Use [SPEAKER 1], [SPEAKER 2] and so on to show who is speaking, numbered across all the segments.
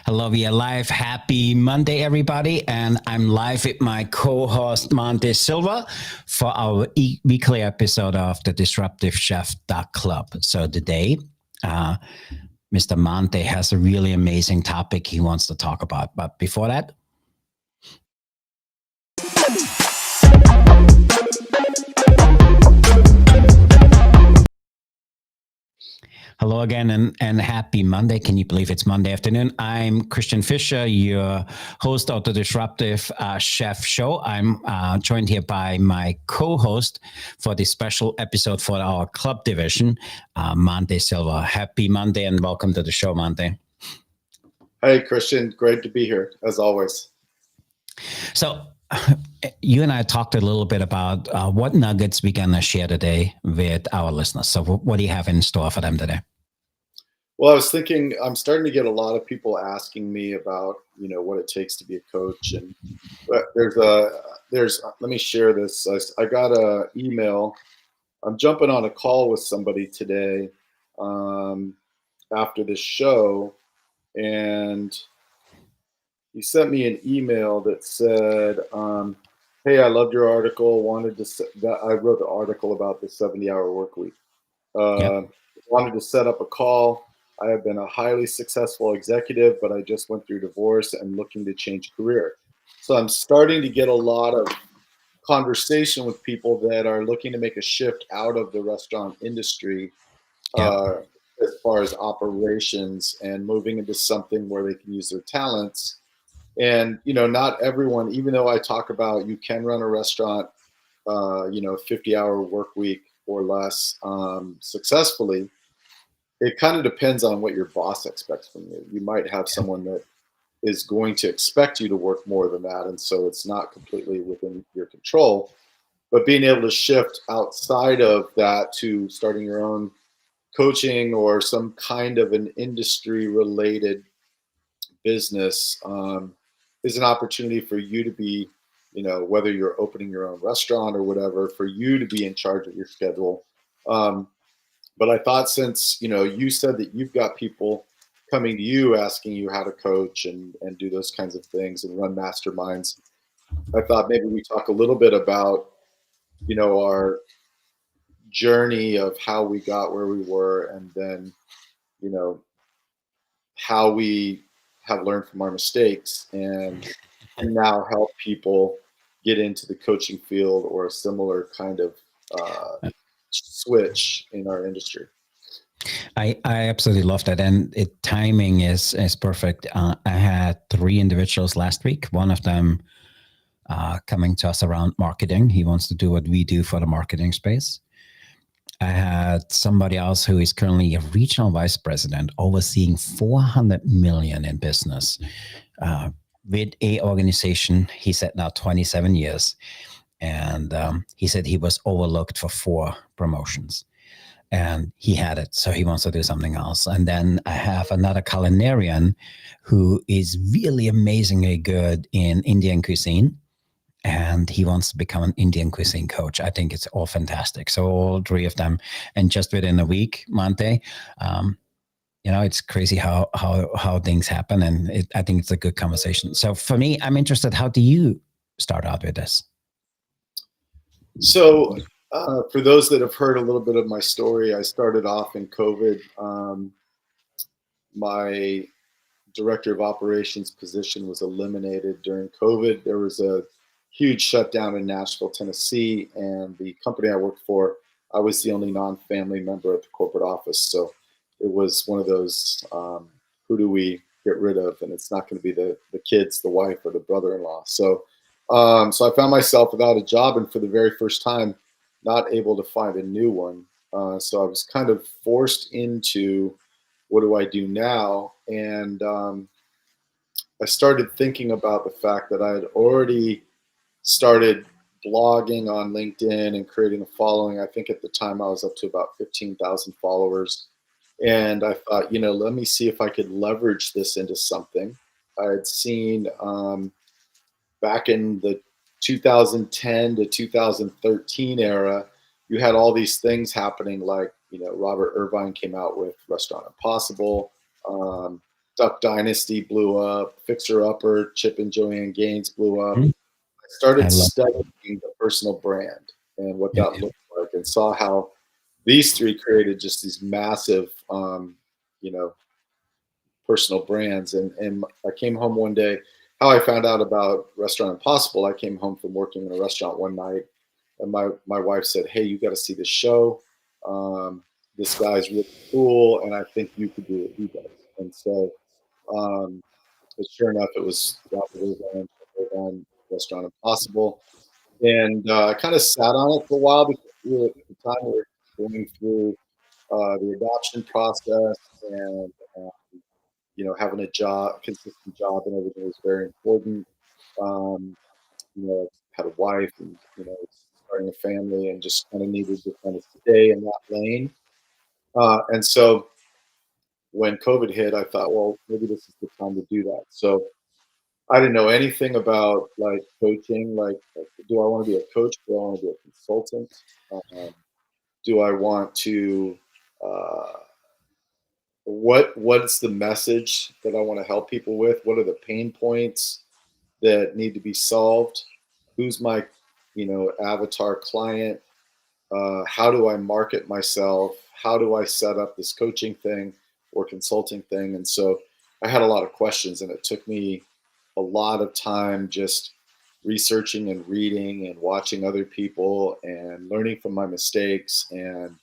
[SPEAKER 1] Hello, we are live. Happy Monday, everybody. And I'm live with my co-host, Monte Silva, for our weekly episode of the Disruptive Chef Club. So today, Mr. Monte has a really amazing topic he wants to talk about. But before that, hello again and happy Monday. Can you believe it's Monday afternoon? I'm Christian Fischer, your host of the Disruptive Chef Show. I'm joined here by my co-host for this special episode for our club division, Monte Silva. Happy Monday and welcome to the show, Monte.
[SPEAKER 2] Hey, Christian. Great to be here, as always.
[SPEAKER 1] So you and I talked a little bit about what nuggets we're going to share today with our listeners. So what do you have in store for them today?
[SPEAKER 2] Well, I was thinking, I'm starting to get a lot of people asking me about, what it takes to be a coach. And let me share this. I got an email. I'm jumping on a call with somebody today after this show. And he sent me an email that said, hey, I loved your article. I wrote the article about the 70-hour work week. Wanted to set up a call. I have been a highly successful executive, but I just went through divorce and looking to change career. So I'm starting to get a lot of conversation with people that are looking to make a shift out of the restaurant industry as far as operations and moving into something where they can use their talents. And, not everyone, even though I talk about you can run a restaurant, 50-hour work week or less successfully, it kind of depends on what your boss expects from you. You might have someone that is going to expect you to work more than that, and so it's not completely within your control. But being able to shift outside of that to starting your own coaching or some kind of an industry-related business is an opportunity for you to be, whether you're opening your own restaurant or whatever, for you to be in charge of your schedule. But I thought since, you said that you've got people coming to you asking you how to coach and do those kinds of things and run masterminds, I thought maybe we talk a little bit about, our journey of how we got where we were and then, how we have learned from our mistakes and now help people get into the coaching field or a similar kind of switch in our industry.
[SPEAKER 1] I absolutely love that. And timing is perfect. I had 3 individuals last week. One of them coming to us around marketing. He wants to do what we do for the marketing space. I had somebody else who is currently a regional vice president overseeing 400 million in business with a organization, he said now 27 years. And he said he was overlooked for 4 promotions. And he had it, so he wants to do something else. And then I have another culinarian who is really amazingly good in Indian cuisine, and he wants to become an Indian cuisine coach. I think it's all fantastic. So all 3 of them, and just within a week, Monte, it's crazy how things happen, and I think it's a good conversation. So for me, I'm interested, how do you start out with this?
[SPEAKER 2] So for those that have heard a little bit of my story, I started off in COVID. My director of operations position was eliminated during COVID. There was a huge shutdown in Nashville, Tennessee, and the company I worked for, I was the only non-family member at the corporate office. So it was one of those, who do we get rid of? And it's not going to be the kids, the wife, or the brother-in-law. So I found myself without a job, and for the very first time, not able to find a new one. So I was kind of forced into, what do I do now? And I started thinking about the fact that I had already started blogging on LinkedIn and creating a following. I think at the time I was up to about 15,000 followers. And I thought, let me see if I could leverage this into something. I had seen back in the 2010 to 2013 era, you had all these things happening, like, Robert Irvine came out with Restaurant Impossible. Duck Dynasty blew up, Fixer Upper, Chip and Joanne Gaines blew up.
[SPEAKER 1] Mhm.
[SPEAKER 2] I started
[SPEAKER 1] I love
[SPEAKER 2] studying the personal brand and what that
[SPEAKER 1] it.
[SPEAKER 2] looked like, and saw how these three created just these massive, you know, personal brands. And I came home one day. How I found out about Restaurant Impossible, I came home from working in a restaurant one night, and my wife said, "Hey, you got to see this show. This guy's really cool, and I think you could do what he does." And so, um, but sure enough, it was Robert Irvine on Restaurant Impossible, and I kind of sat on it for a while because at the time we were going through the adoption process, and having a job, consistent job, and everything was very important. Um, had a wife, and starting a family, and just kind of needed to kind of stay in that lane. And so when COVID hit, I thought, well, maybe this is the time to do that. So I didn't know anything about like coaching. Like, do I want to be a coach? Do I want to be a consultant? Um, do I want to? Uh, what's the message that I want to help people with? What are the pain points that need to be solved? Who's my, avatar client? How do I market myself? How do I set up this coaching thing or consulting thing? And so I had a lot of questions, and it took me a lot of time just researching and reading and watching other people and learning from my mistakes, and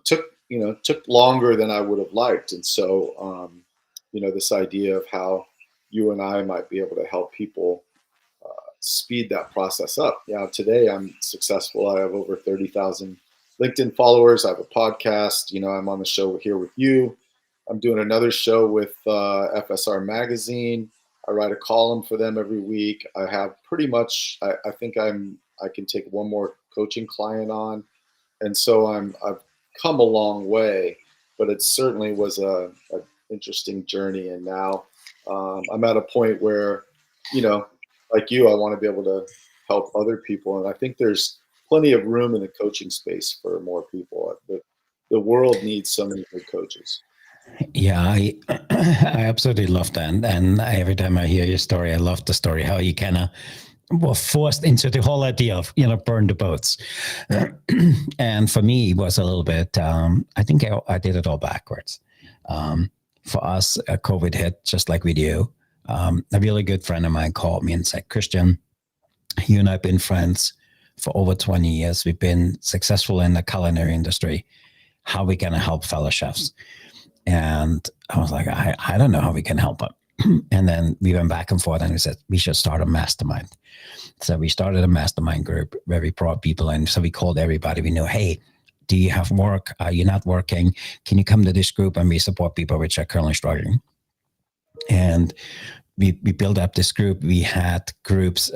[SPEAKER 2] took longer than I would have liked. And so this idea of how you and I might be able to help people speed that process up. Yeah, today I'm successful. I have over 30,000 LinkedIn followers. I have a podcast. I'm on the show here with you. I'm doing another show with FSR Magazine. I write a column for them every week. I have pretty much. I think I can take one more coaching client on, and so I've come a long way. But it certainly was a interesting journey, and now I'm at a point where, like you, I want to be able to help other people. And I think there's plenty of room in the coaching space for more people. The world needs so many good coaches.
[SPEAKER 1] Yeah, I absolutely love that. And every time I hear your story, I love the story, how you kind of were forced into the whole idea of, burn the boats. And for me, it was a little bit, I think I did it all backwards. For us, COVID hit just like we do. A really good friend of mine called me and said, "Christian, you and I have been friends for over 20 years. We've been successful in the culinary industry. How are we going to help fellow chefs?" And I was like, I don't know how we can help them. And then we went back and forth, and we said, we should start a mastermind. So we started a mastermind group where we brought people in. So we called everybody we knew, "Hey, do you have work? Are you not working? Can you come to this group?" And we support people which are currently struggling. And we built up this group. We had groups.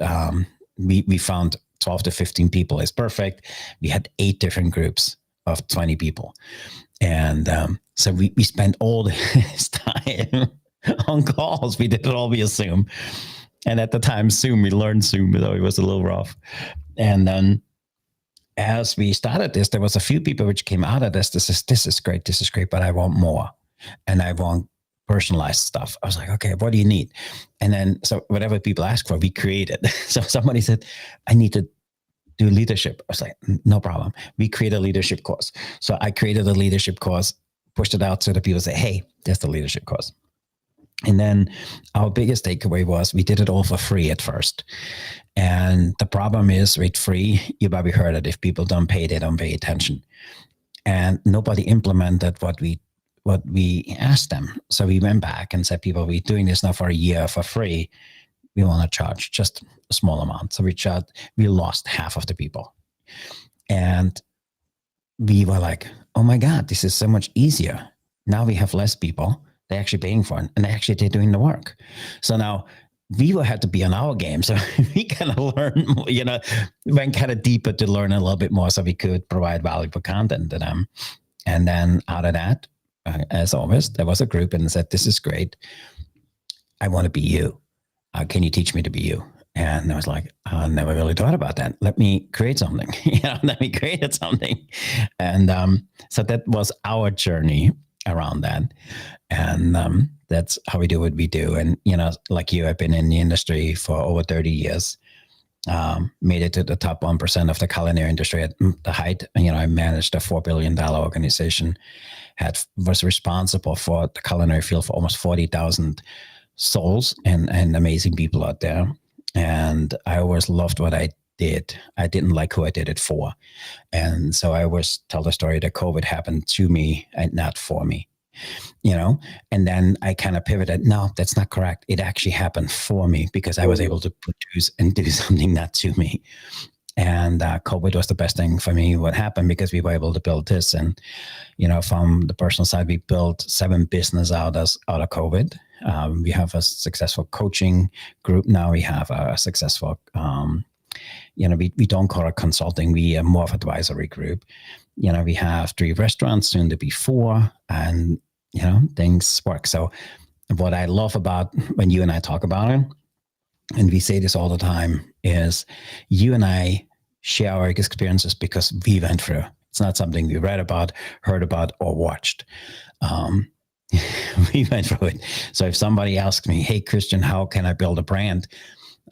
[SPEAKER 1] We found 12 to 15 people is perfect. We had 8 different groups of 20 people. And so we spent all this time on calls. We did it all via Zoom. And at the time, we learned Zoom, though it was a little rough. And then as we started this, there was a few people which came out of this. This is great, but I want more. And I want personalized stuff. I was like, okay, what do you need? And then, so whatever people ask for, we created. So somebody said, I need to do leadership. I was like, no problem. We create a leadership course. So I created a leadership course, pushed it out so that people say, hey, there's the leadership course. And then our biggest takeaway was we did it all for free at first. And the problem is with free, you probably heard it. If people don't pay, they don't pay attention. And nobody implemented what we asked them. So we went back and said, people, we're doing this now for a year for free. We want to charge just a small amount. So we lost half of the people. And we were like, oh my God, this is so much easier. Now we have less people. They're actually paying for it, and they're doing the work. So now we will have to be on our game. So we kind of learn, went kind of deeper to learn a little bit more so we could provide valuable content to them. And then out of that, as always, there was a group and said, this is great. I want to be you. Can you teach me to be you? And I was like, I never really thought about that. Let me create something. Then we created something. And so that was our journey. around that. And that's how we do what we do. And, like you, I've been in the industry for over 30 years, made it to the top 1% of the culinary industry at the height. I managed a $4 billion organization, was responsible for the culinary field for almost 40,000 souls and amazing people out there. And I always loved what I did. I didn't like who I did it for. And so I always tell the story that COVID happened to me and not for me, and then I kind of pivoted. No, that's not correct. It actually happened for me because I was able to produce and do something not to me. And COVID was the best thing for me. What happened because we were able to build this, and from the personal side, we built 7 business out of COVID. We have a successful coaching group now. We have a successful, we don't call it consulting. We are more of advisory group. We have 3 restaurants, soon to be 4, and things work. So what I love about when you and I talk about it, and we say this all the time, is you and I share our experiences because we went through. It's not something we read about, heard about, or watched. We went through it. So if somebody asks me, hey, Christian, how can I build a brand?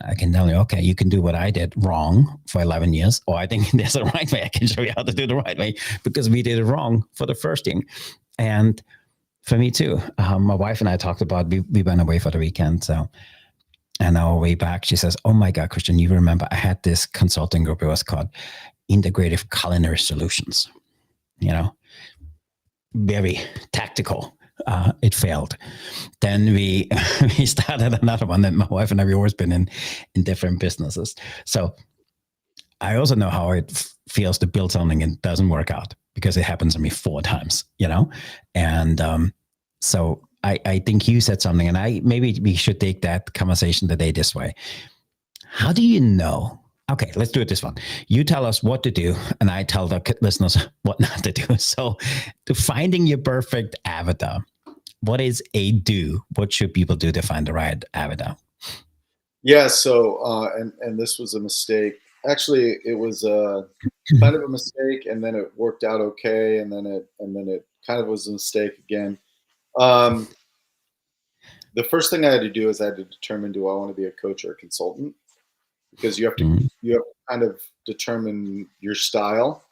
[SPEAKER 1] I can tell you, okay, you can do what I did wrong for 11 years, or I think there's a right way. I can show you how to do the right way because we did it wrong for the first thing. And for me too, my wife and I talked about, we went away for the weekend. So, and on our way back, she says, oh my God, Christian, you remember I had this consulting group. It was called Integrative Culinary Solutions, very tactical. It failed. Then we started another one that my wife and I have always been in different businesses. So I also know how it feels to build something and it doesn't work out because it happens to me 4 times, And so I think you said something, and maybe we should take that conversation today this way. How do you know? Okay, let's do it this one. You tell us what to do, and I tell the listeners what not to do. So to finding your perfect avatar, what is a do? What should people do to find the right avatar?
[SPEAKER 2] Yeah. So, and this was a mistake. Actually, it was kind of a mistake, and then it worked out okay, and then it kind of was a mistake again. The first thing I had to do is I had to determine, do I want to be a coach or a consultant? Because you have to kind of determine your style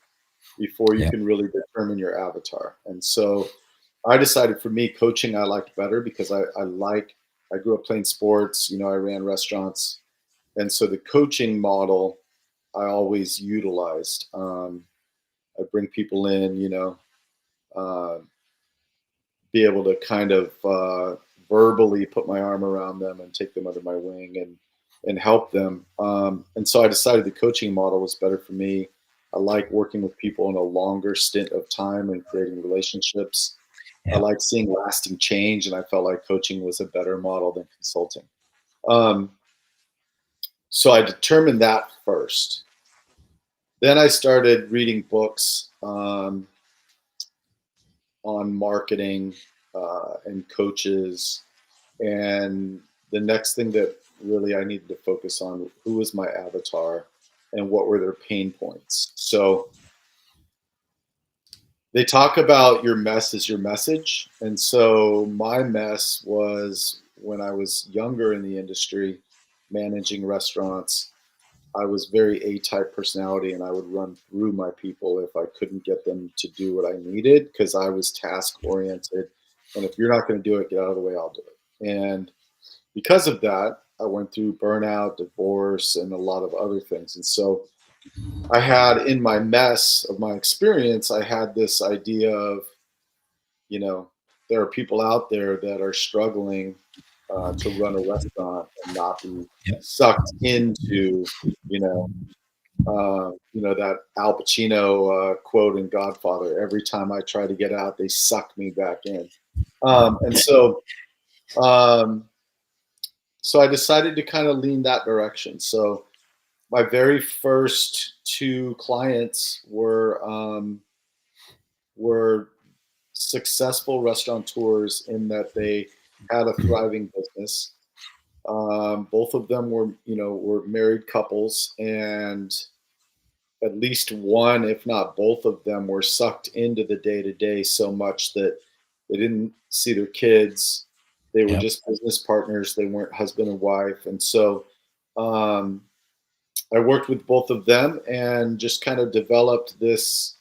[SPEAKER 2] before you can really determine your avatar. And so I decided, for me, coaching I liked better because I grew up playing sports, I ran restaurants. And so the coaching model I always utilized. I bring people in, be able to kind of verbally put my arm around them and take them under my wing and help them. And so I decided the coaching model was better for me. I like working with people in a longer stint of time and creating relationships. I like seeing lasting change, and I felt like coaching was a better model than consulting. So I determined that first. Then I started reading books on marketing and coaches. And the next thing that really I needed to focus on, who was my avatar and what were their pain points. So they talk about your mess is your message. And so my mess was, when I was younger in the industry, managing restaurants, I was very A-type personality, and I would run through my people if I couldn't get them to do what I needed, because I was task-oriented. And if you're not going to do it, get out of the way, I'll do it. And because of that, I went through burnout, divorce, and a lot of other things. And so I had, in my mess of my experience, I had this idea of, there are people out there that are struggling to run a restaurant and not be sucked into, that Al Pacino quote in Godfather: every time I try to get out, they suck me back in. And so I decided to kind of lean that direction. So my very first 2 clients were successful restaurateurs in that they had a thriving business. Both of them were married couples, and at least one, if not both of them, were sucked into the day-to-day so much that They didn't see their kids. They were
[SPEAKER 1] Yep.
[SPEAKER 2] just business partners. They weren't husband and wife. And so um, I worked with both of them and just kind of developed this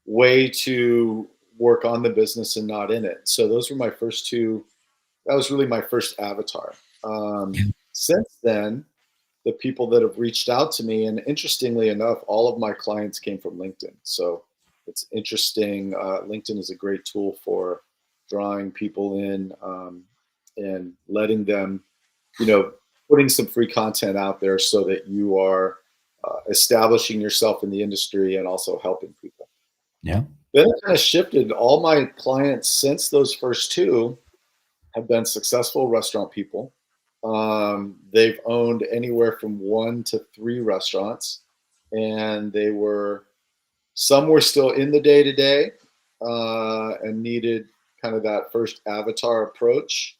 [SPEAKER 2] way to work on the business and not in it. So those were my first two. That was really my first avatar.
[SPEAKER 1] Yeah.
[SPEAKER 2] Since then, the people that have reached out to me, and interestingly enough, all of my clients came from LinkedIn. So it's interesting. LinkedIn is a great tool for drawing people in and letting them, putting some free content out there so that you are establishing yourself in the industry and also helping people.
[SPEAKER 1] Yeah.
[SPEAKER 2] Then it kind of shifted. All my clients since those first two have been successful restaurant people. They've owned anywhere from 1 to 3 restaurants, and some were still in the day to day and needed kind of that first avatar approach.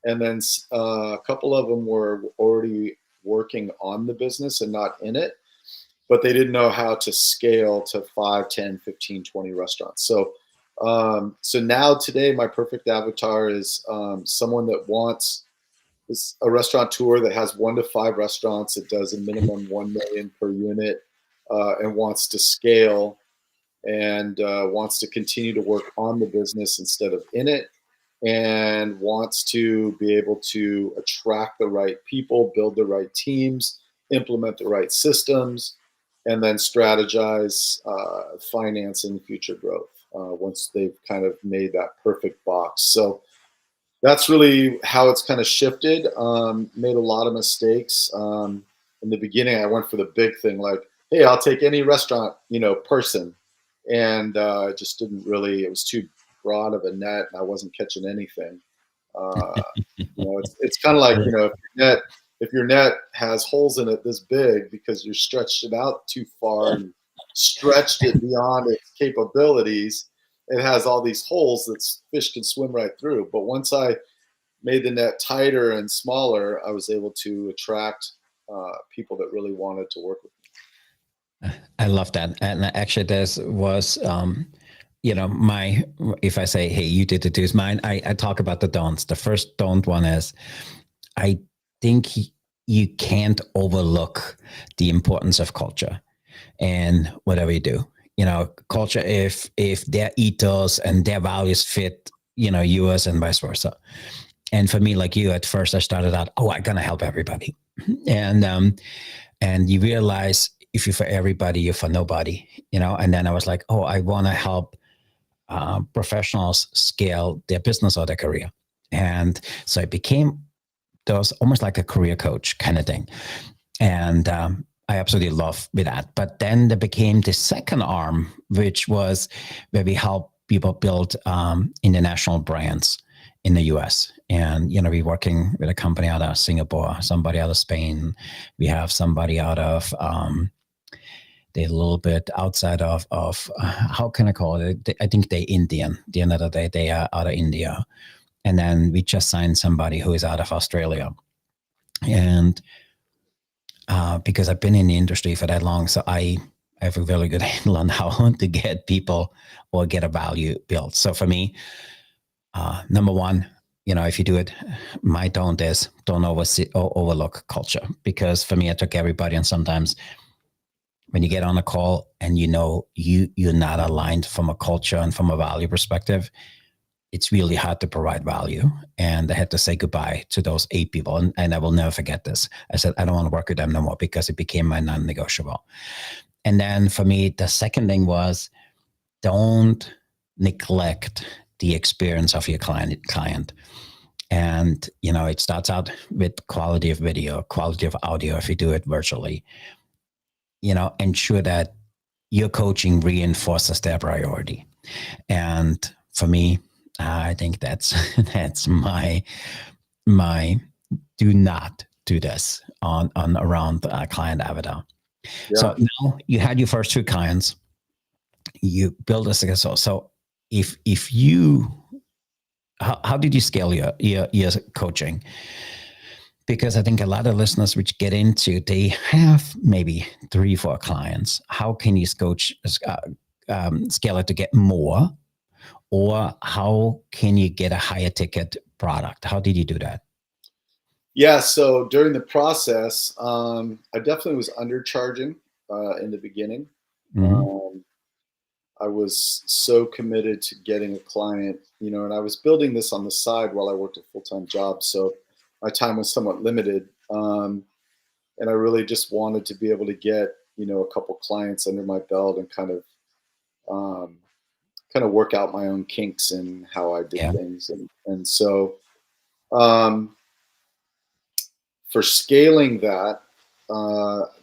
[SPEAKER 2] And then a couple of them were already working on the business and not in it, but they didn't know how to scale to 5, 10, 15, 20 restaurants. So now today, my perfect avatar is someone that wants a restaurateur that has 1 to 5 restaurants. It does a minimum 1 million per unit and wants to scale and wants to continue to work on the business instead of in it, and wants to be able to attract the right people, build the right teams, implement the right systems, and then strategize financing future growth once they've kind of made that perfect box. So that's really how it's kind of shifted. Made a lot of mistakes. In the beginning, I went for the big thing, like, hey, I'll take any restaurant, person. And it just didn't really, it was too broad of a net, and I wasn't catching anything. It's kind of like, if your net has holes in it this big because you stretched it out too far and stretched it beyond its capabilities, it has all these holes that fish can swim right through. But once I made the net tighter and smaller, I was able to attract people that really wanted to work with me.
[SPEAKER 1] I love that. And actually, this was, if I say, hey, you did the do's, mine, I talk about the don'ts. The first don't one is, I think you can't overlook the importance of culture and whatever you do. Culture, if their ethos and their values fit, yours and vice versa. And for me, like you, at first I started out, I'm going to help everybody. And you realize if you're for everybody, you're for nobody, and then I was like, I want to help professionals scale their business or their career. And so I was almost like a career coach kind of thing. And I absolutely love with that. But then there became the second arm, which was where we help people build international brands in the US. And, we're working with a company out of Singapore, somebody out of Spain. We have somebody out of, they're a little bit outside of how can I call it? I think they're Indian. At the end of the day, they are out of India. And then we just signed somebody who is out of Australia. And because I've been in the industry for that long, so I have a really good handle on how to get people or get a value built. So for me, number one, if you do it, my don't is don't overlook culture. Because for me, I took everybody, and sometimes when you get on a call and you're not aligned from a culture and from a value perspective, it's really hard to provide value. And I had to say goodbye to those 8 people. And I will never forget this. I said, I don't want to work with them no more, because it became my non-negotiable. And then for me, the second thing was, don't neglect the experience of your client. And, it starts out with quality of video, quality of audio, if you do it virtually. Ensure that your coaching reinforces their priority. And for me, I think that's my do not do this on around client avatar. Yeah. So now you had your first 2 clients, you build a successful. So if you, how did you scale your coaching? Because I think a lot of listeners which get into, they have maybe 3, 4 clients. How can you scale it to get more? or how can you get a higher ticket product? How did you do that?
[SPEAKER 2] Yeah, so during the process, I definitely was undercharging in the beginning.
[SPEAKER 1] Mm-hmm.
[SPEAKER 2] Um, I was so committed to getting a client, and I was building this on the side while I worked a full-time job. So my time was somewhat limited. And I really just wanted to be able to get, a couple clients under my belt and um, kind of work out my own kinks and how I did
[SPEAKER 1] Yeah.
[SPEAKER 2] things. And so um, for scaling that,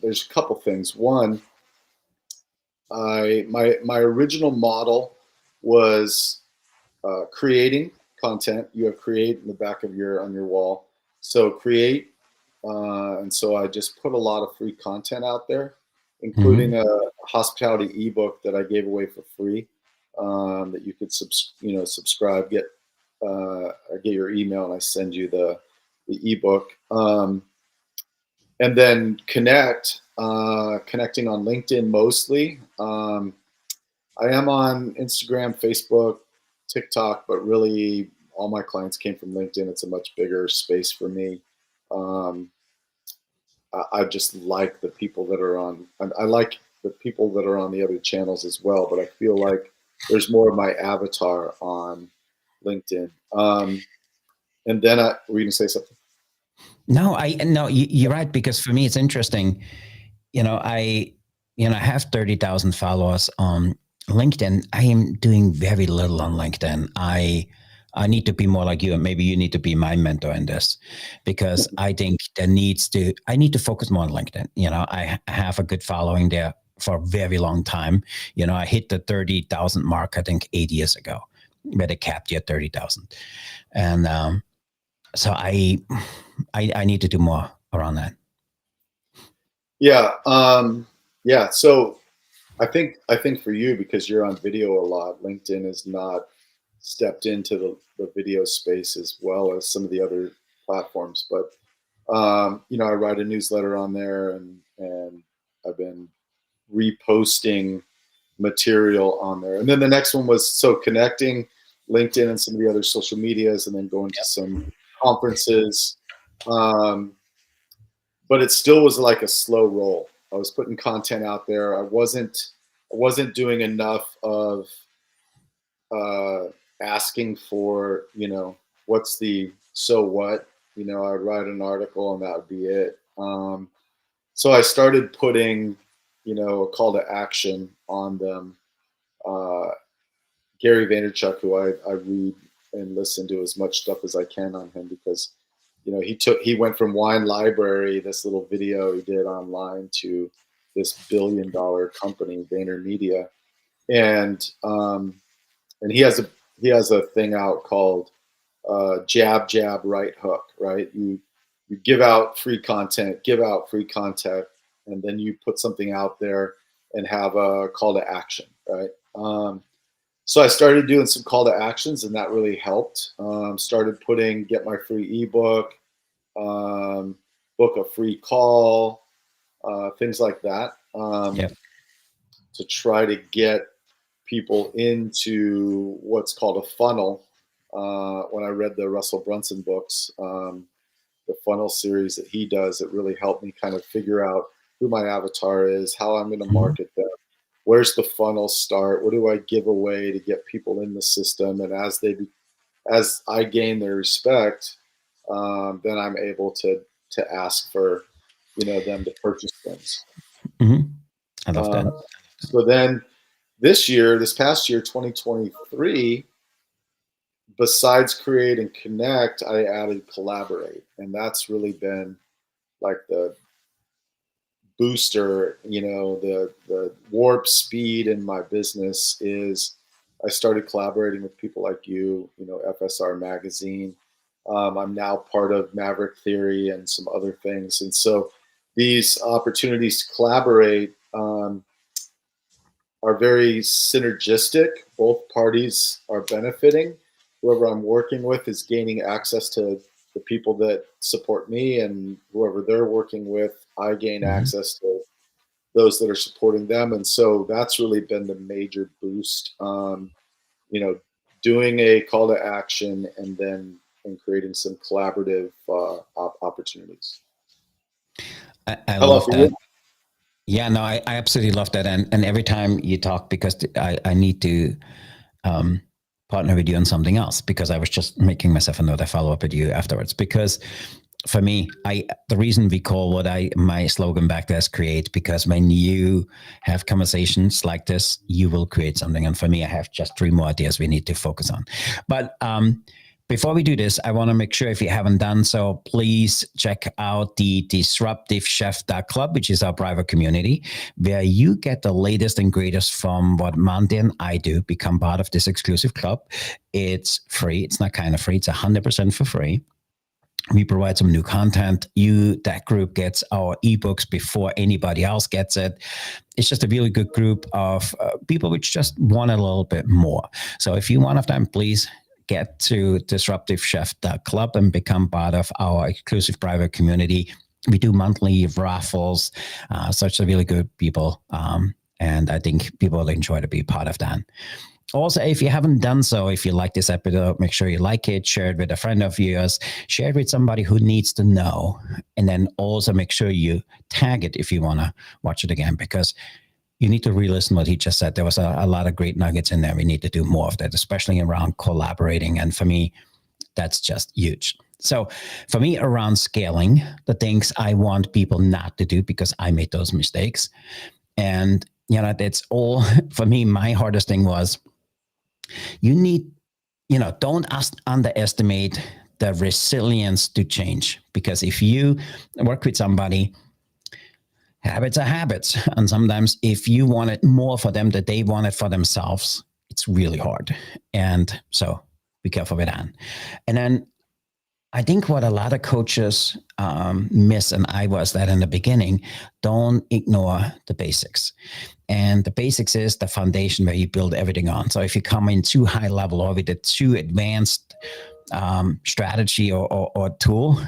[SPEAKER 2] there's a couple things. One, my original model was creating content. You have create in the back of on your wall. So create, and so I just put a lot of free content out there, including
[SPEAKER 1] Mm-hmm.
[SPEAKER 2] a hospitality ebook that I gave away for free, that you could subscribe, get your email, and I send you the ebook. And then connecting on LinkedIn mostly. I am on Instagram, Facebook, TikTok, but really all my clients came from LinkedIn. It's a much bigger space for me. Um, I just like the people that are on. I like the people that are on the other channels as well, but I feel like there's more of my avatar on LinkedIn. And then were you gonna say something?
[SPEAKER 1] No, you're right, because for me it's interesting. I have 30,000 followers on LinkedIn. I am doing very little on LinkedIn. I need to be more like you, and maybe you need to be my mentor in this, because I think I need to focus more on LinkedIn. I have a good following there for a very long time. I hit the 30,000 mark, I think 8 years ago, where they capped you at 30,000. And so I need to do more around that.
[SPEAKER 2] Yeah, yeah. So I think for you, because you're on video a lot, LinkedIn has not stepped into the video space as well as some of the other platforms. But I write a newsletter on there, and I've been reposting material on there. And then the next one was connecting LinkedIn and some of the other social medias, and then going to some conferences. Um, but it still was like a slow roll. I was putting content out there. I wasn't doing enough of uh, asking for, what's the so what. I'd write an article and that would be it. So I started putting, a call to action on them. Uh, Gary Vaynerchuk, who I read and listen to as much stuff as I can on him, because he went from Wine Library, this little video he did online, to this $1 billion company, VaynerMedia, and he has a thing out called jab jab right hook. Right, you give out free content, and then you put something out there and have a call to action. Right. So I started doing some call to actions, and that really helped. Started putting get my free ebook, um, book a free call, things like that,
[SPEAKER 1] Yep.
[SPEAKER 2] to try to get people into what's called a funnel. When I read the Russell Brunson books, the funnel series that he does, it really helped me kind of figure out who my avatar is, how I'm going to
[SPEAKER 1] Mhm.
[SPEAKER 2] market them, where's the funnel start, what do I give away to get people in the system, and as I gain their respect, then I'm able to ask for them to purchase things.
[SPEAKER 1] Mhm. I love that.
[SPEAKER 2] Uh, so then this past year, 2023, besides create and connect, I added collaborate, and that's really been like the booster. The warp speed in my business is I started collaborating with people like you. FSR Magazine. I'm now part of Maverick Theory and some other things, and so these opportunities to collaborate are very synergistic. Both parties are benefiting. Whoever I'm working with is gaining access to the people that support me, and whoever they're working with, I gain
[SPEAKER 1] Mhm.
[SPEAKER 2] access to those that are supporting them. And so that's really been the major boost. You know, doing a call to action and then creating some collaborative opportunities.
[SPEAKER 1] I love that. Yeah, no, I absolutely love that. And every time you talk, because I need to partner with you on something else, because I was just making myself a note. I follow up with you afterwards, because for me, the reason we call my slogan back there is create, because when you have conversations like this, you will create something. And for me, I have just 3 more ideas we need to focus on. But before we do this, I want to make sure, if you haven't done so, please check out the disruptivechef.club, which is our private community, where you get the latest and greatest from what Monte and I do. Become part of this exclusive club. It's free. It's not kind of free. It's 100% for free. We provide some new content. That group gets our ebooks before anybody else gets it. It's just a really good group of people which just want a little bit more. So if you're one of them, please get to disruptivechef.club and become part of our exclusive private community. We do monthly raffles. Such a really good people. And I think people will enjoy to be part of that. Also, if you haven't done so, if you like this episode, make sure you like it, share it with a friend of yours, share it with somebody who needs to know, and then also make sure you tag it if you want to watch it again, because you need to re-listen what he just said. There was a lot of great nuggets in there. We need to do more of that, especially around collaborating. And for me, that's just huge. So for me, around scaling, the things I want people not to do, because I made those mistakes. And, that's all for me. My hardest thing was, don't underestimate the resilience to change, because if you work with somebody, habits are habits. And sometimes if you want it more for them that they want it for themselves, it's really hard. And so be careful with that. And then I think what a lot of coaches miss, and I was that in the beginning, don't ignore the basics. And the basics is the foundation where you build everything on. So if you come in too high level or with a too advanced strategy or tool,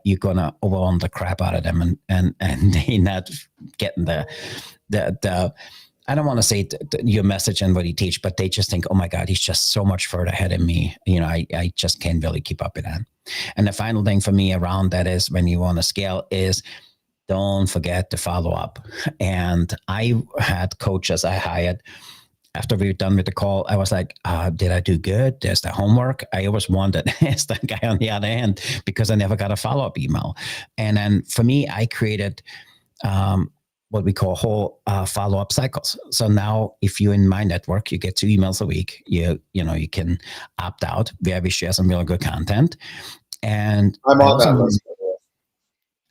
[SPEAKER 1] you're going to overwhelm the crap out of them, and they're not getting the I don't want to say your message and what you teach, but they just think, oh my God, he's just so much further ahead of me. I just can't really keep up with that. And the final thing for me around that is, when you want to scale, is don't forget to follow up. And I had coaches I hired. After we were done with the call, I was like, did I do good? There's the homework. I always wanted to ask that guy on the other end, because I never got a follow-up email. And then for me, I created what we call whole follow-up cycles. So now if you're in my network, you get 2 emails a week. You can opt out, where we share some really good content. And
[SPEAKER 2] I'm on that list.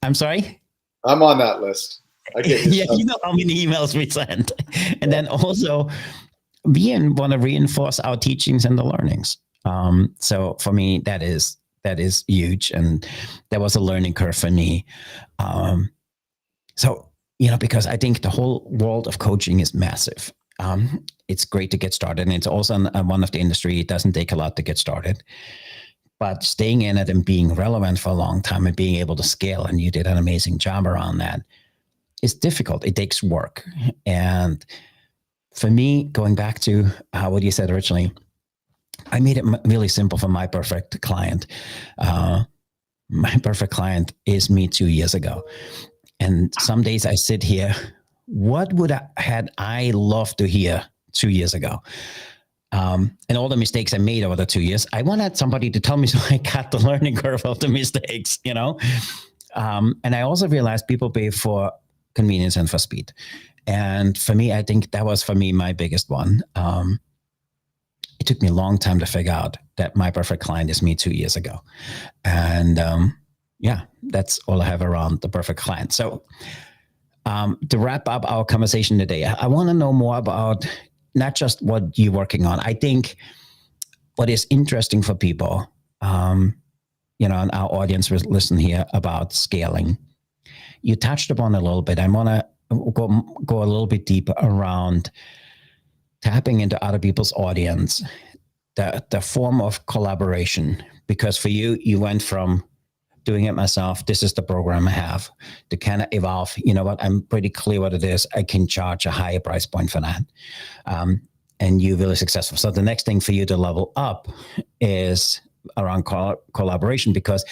[SPEAKER 1] I'm sorry?
[SPEAKER 2] I'm on that list. I get
[SPEAKER 1] yeah, you know how many emails we send. And then also, we want to reinforce our teachings and the learnings. So for me, that is huge. And that was a learning curve for me. Because I think the whole world of coaching is massive. It's great to get started. And it's also one of the industry. It doesn't take a lot to get started. But staying in it and being relevant for a long time and being able to scale, and you did an amazing job around that, is difficult. It takes work. And for me, going back to what you said originally, I made it really simple for my perfect client. My perfect client is me 2 years ago. And some days I sit here, what had I loved to hear 2 years ago? And all the mistakes I made over the 2 years, I wanted somebody to tell me, so I cut the learning curve of the mistakes, And I also realized people pay for convenience and for speed. And for me, I think that was, for me, my biggest one. It took me a long time to figure out that my perfect client is me 2 years ago. And that's all I have around the perfect client. So to wrap up our conversation today, I want to know more about not just what you're working on. I think what is interesting for people, and our audience will listen here about scaling. You touched upon a little bit. I want to go a little bit deeper around tapping into other people's audience, the form of collaboration. Because for you went from doing it myself, this is the program I have, to kind of evolve. You know what? I'm pretty clear what it is. I can charge a higher price point for that. and you're really successful. So the next thing for you to level up is around collaboration, because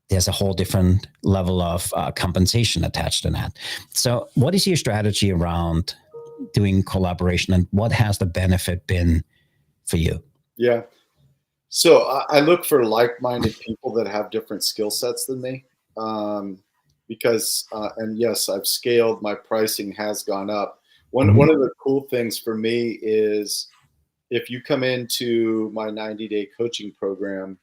[SPEAKER 1] there's a whole different level of compensation attached to that. So what is your strategy around doing collaboration, and what has the benefit been for you?
[SPEAKER 2] Yeah. So I look for like-minded people that have different skill sets than me, because and yes, I've scaled. My pricing has gone up. One of the cool things for me is if you come into my 90-day coaching program,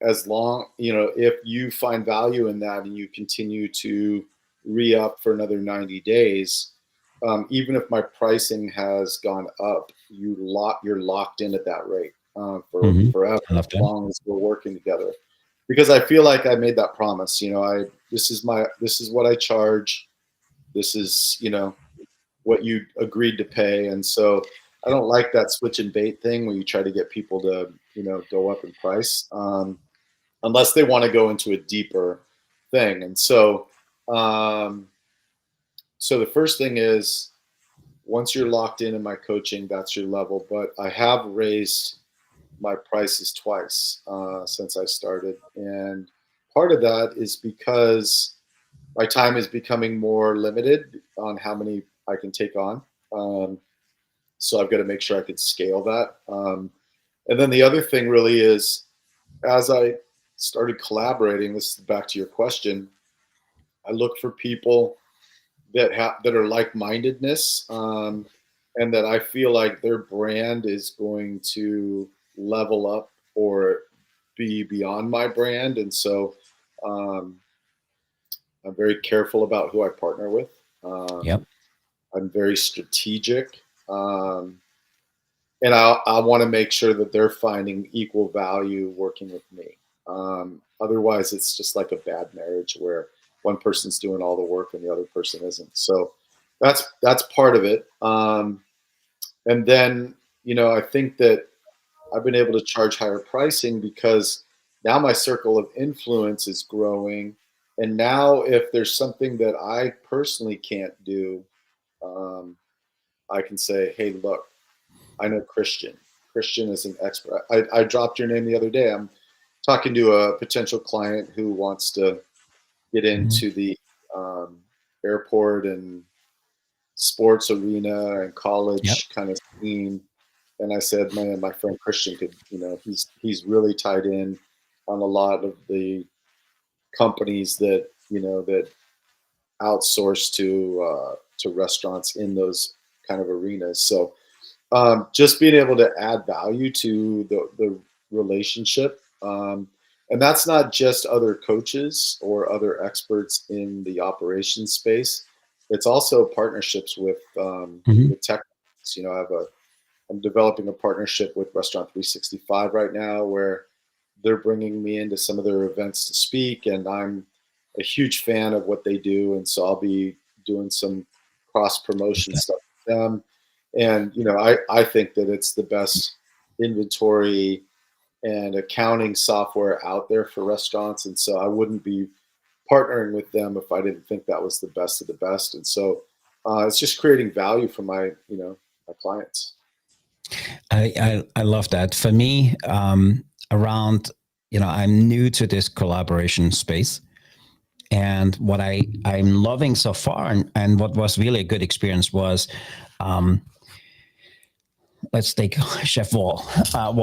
[SPEAKER 2] as long, if you find value in that and you continue to re-up for another 90 days, even if my pricing has gone up, you're locked in at that rate for forever, as long as we're working together. Because I feel like I made that promise. This is what I charge. This is what you agreed to pay, and so I don't like that switch and bait thing where you try to get people to go up in price, unless they want to go into a deeper thing. And so so the first thing is, once you're locked in my coaching, that's your level. But I have raised my prices twice since I started. And part of that is because my time is becoming more limited on how many I can take on. So I've got to make sure I can scale that. And then the other thing really is, as I started collaborating, this is back to your question, I look for people that are like-mindedness, and that I feel like their brand is going to level up or be beyond my brand. And so I'm very careful about who I partner with. I'm very strategic, and I want to make sure that they're finding equal value working with me. Otherwise, it's just like a bad marriage where one person's doing all the work and the other person isn't. So that's part of it. And then, I think that I've been able to charge higher pricing because now my circle of influence is growing. And now if there's something that I personally can't do, I can say, hey, look, I know Christian. Christian is an expert. I dropped your name the other day. I'm talking to a potential client who wants to get into the airport and sports arena and college kind of scene. And I said, man, my friend Christian could, he's really tied in on a lot of the companies that, that outsource to restaurants in those kind of arenas. So just being able to add value to the relationship. And that's not just other coaches or other experts in the operations space. It's also partnerships with tech. I'm developing a partnership with Restaurant 365 right now, where they're bringing me into some of their events to speak, and I'm a huge fan of what they do. And so I'll be doing some cross promotion stuff with them. And, I think that it's the best inventory and accounting software out there for restaurants. And so I wouldn't be partnering with them if I didn't think that was the best of the best. And so it's just creating value for my clients.
[SPEAKER 1] I love that. For me, around, I'm new to this collaboration space. And what I'm loving so far, and what was really a good experience was, let's take Chef Wall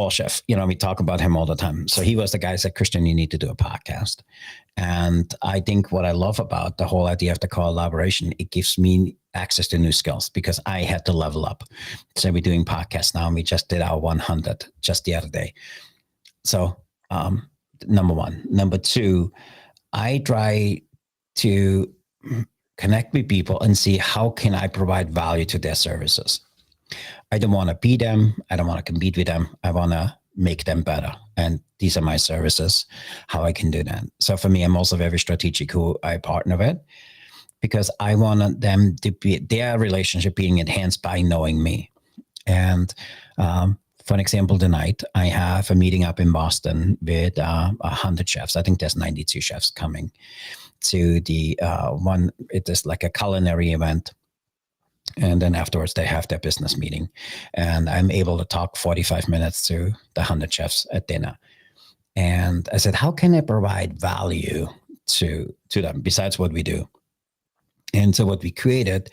[SPEAKER 1] Chef. We talk about him all the time. So he was the guy who said, Christian, you need to do a podcast. And I think what I love about the whole idea of the collaboration, it gives me access to new skills because I had to level up. So we're doing podcasts now, and we just did our 100 just the other day. So number one. Number two, I try to connect with people and see how can I provide value to their services. I don't want to be them. I don't want to compete with them. I want to make them better. And these are my services, how I can do that. So for me, I'm also very strategic who I partner with, because I want them to be, their relationship being enhanced by knowing me. And for an example, tonight, I have a meeting up in Boston with 100 chefs. I think there's 92 chefs coming to the one. It is like a culinary event. And then afterwards, they have their business meeting. And I'm able to talk 45 minutes to the 100 chefs at dinner. And I said, how can I provide value to them besides what we do? And so what we created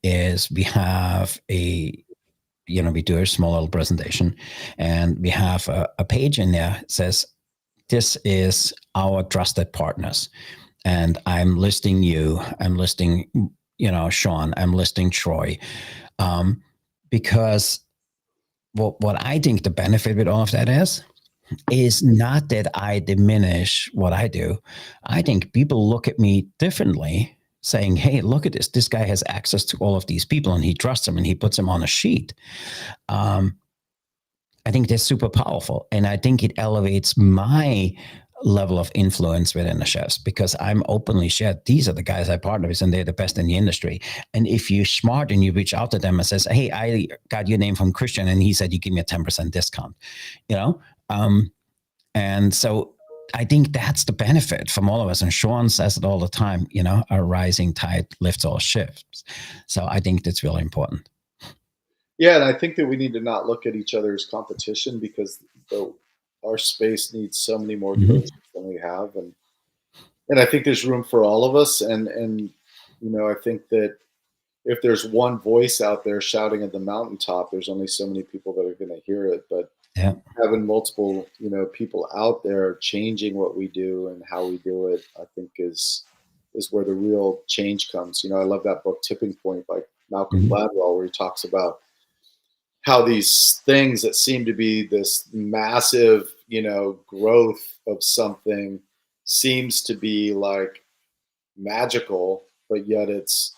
[SPEAKER 1] is we have we do a small little presentation, and we have a page in there that says, this is our trusted partners. And I'm listing you, I'm listing, Sean, I'm listing Troy. Because what I think the benefit with all of that is not that I diminish what I do. I think people look at me differently, saying, hey, look at this. This guy has access to all of these people and he trusts them and he puts them on a sheet. I think that's super powerful. And I think it elevates my level of influence within the chefs, because I'm openly shared. These are the guys I partner with and they're the best in the industry. And if you're smart and you reach out to them and says, hey, I got your name from Christian and he said, you give me a 10% discount, and so I think that's the benefit from all of us. And Sean says it all the time, a rising tide lifts all ships. So I think that's really important.
[SPEAKER 2] Yeah, and I think that we need to not look at each other as competition, because our space needs so many more coaches than we have, and I think there's room for all of us. And I think that if there's one voice out there shouting at the mountaintop, there's only so many people that are going to hear it. But having multiple, people out there changing what we do and how we do it, I think is where the real change comes. I love that book Tipping Point by Malcolm Gladwell, where he talks about how these things that seem to be this massive, growth of something seems to be like magical, but yet it's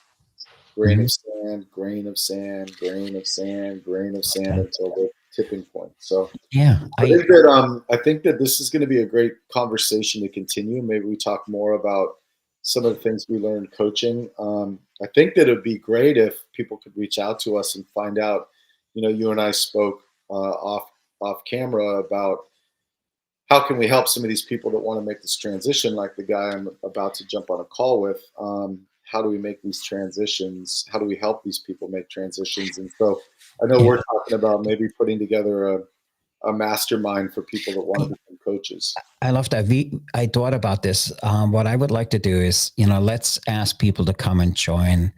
[SPEAKER 2] grain of sand, grain of sand, grain of sand, grain of sand until the tipping point. So I think that this is going to be a great conversation to continue. Maybe we talk more about some of the things we learned coaching. I think that it'd be great if people could reach out to us and find out. You and I spoke off camera about how can we help some of these people that want to make this transition, like the guy I'm about to jump on a call with. How do we make these transitions? How do we help these people make transitions? And so I know we're talking about maybe putting together a mastermind for people that want to become coaches.
[SPEAKER 1] I love that. I thought about this. What I would like to do is, let's ask people to come and join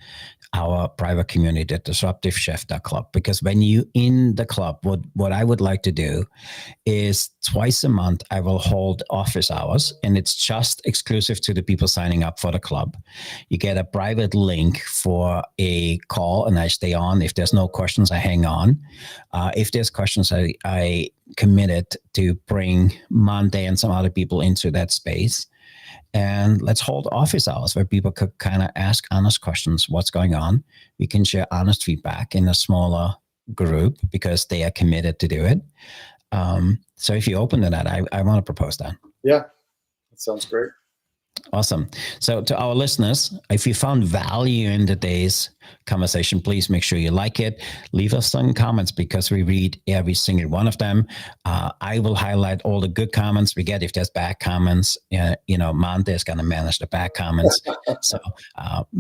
[SPEAKER 1] our private community, the Disruptive Chef Club, because when you in the club, what I would like to do is twice a month, I will hold office hours, and it's just exclusive to the people signing up for the club. You get a private link for a call and I stay on. If there's no questions, I hang on. If there's questions, I committed to bring Monte and some other people into that space. And let's hold office hours where people could kind of ask honest questions. What's going on? We can share honest feedback in a smaller group because they are committed to do it. So if you're open to that, I want to propose that.
[SPEAKER 2] Yeah, that sounds great.
[SPEAKER 1] Awesome. So to our listeners, if you found value in today's conversation, please make sure you like it. Leave us some comments because we read every single one of them. I will highlight all the good comments we get. If there's bad comments, Monte is going to manage the bad comments. So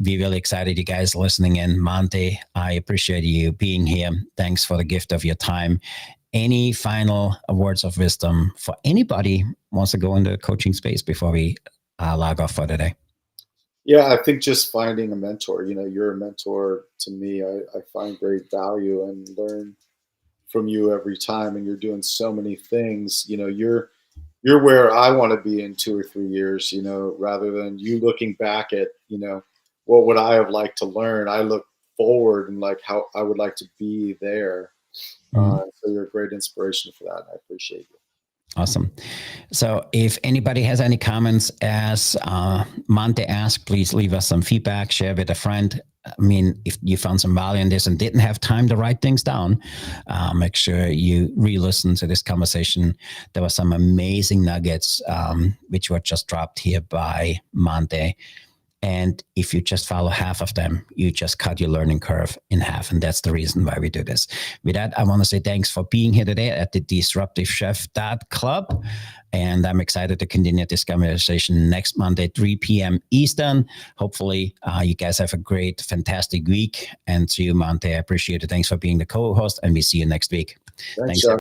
[SPEAKER 1] be really excited you guys listening in. Monte, I appreciate you being here. Thanks for the gift of your time. Any final words of wisdom for anybody who wants to go into the coaching space before we log off for today?
[SPEAKER 2] Yeah, I think just finding a mentor. You're a mentor to me. I find great value and learn from you every time, and you're doing so many things. You're where I want to be in 2 or 3 years, rather than you looking back at, what would I have liked to learn? I look forward and like how I would like to be there. So you're a great inspiration for that. I appreciate you.
[SPEAKER 1] Awesome. So if anybody has any comments, as Monte asked, please leave us some feedback, share with a friend. I mean, if you found some value in this and didn't have time to write things down, make sure you re-listen to this conversation. There were some amazing nuggets, which were just dropped here by Monte. And if you just follow half of them, you just cut your learning curve in half. And that's the reason why we do this. With that, I want to say thanks for being here today at the Disruptive Chef Club. And I'm excited to continue this conversation next Monday, 3 p.m. Eastern. Hopefully, you guys have a great, fantastic week. And to you, Monte, I appreciate it. Thanks for being the co-host, and we see you next week.
[SPEAKER 2] Thanks, Sean.